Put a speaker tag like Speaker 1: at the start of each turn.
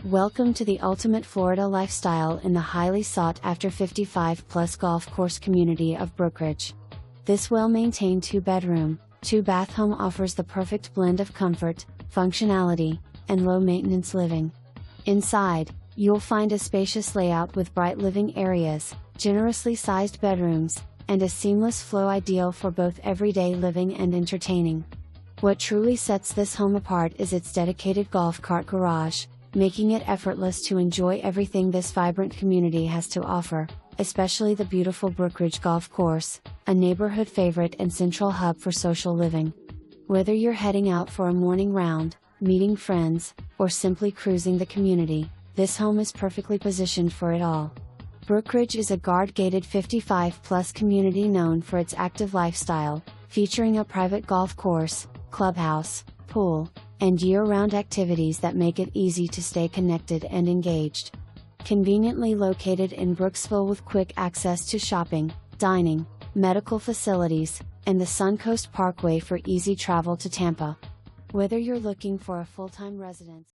Speaker 1: Welcome to the ultimate Florida lifestyle in the highly sought-after 55-plus golf course community of Brookridge. This well-maintained 2-bedroom, 2-bath home offers the perfect blend of comfort, functionality, and low-maintenance living. Inside, you'll find a spacious layout with bright living areas, generously sized bedrooms, and a seamless flow ideal for both everyday living and entertaining. What truly sets this home apart is its dedicated golf cart garage, making it effortless to enjoy everything this vibrant community has to offer, especially the beautiful Brookridge Golf Course, a neighborhood favorite and central hub for social living. Whether you're heading out for a morning round, meeting friends, or simply cruising the community, this home is perfectly positioned for it all. Brookridge is a guard-gated 55-plus community known for its active lifestyle, featuring a private golf course, clubhouse, pool, and year-round activities that make it easy to stay connected and engaged. Conveniently located in Brooksville with quick access to shopping, dining, medical facilities, and the Suncoast Parkway for easy travel to Tampa. Whether you're looking for a full-time residence,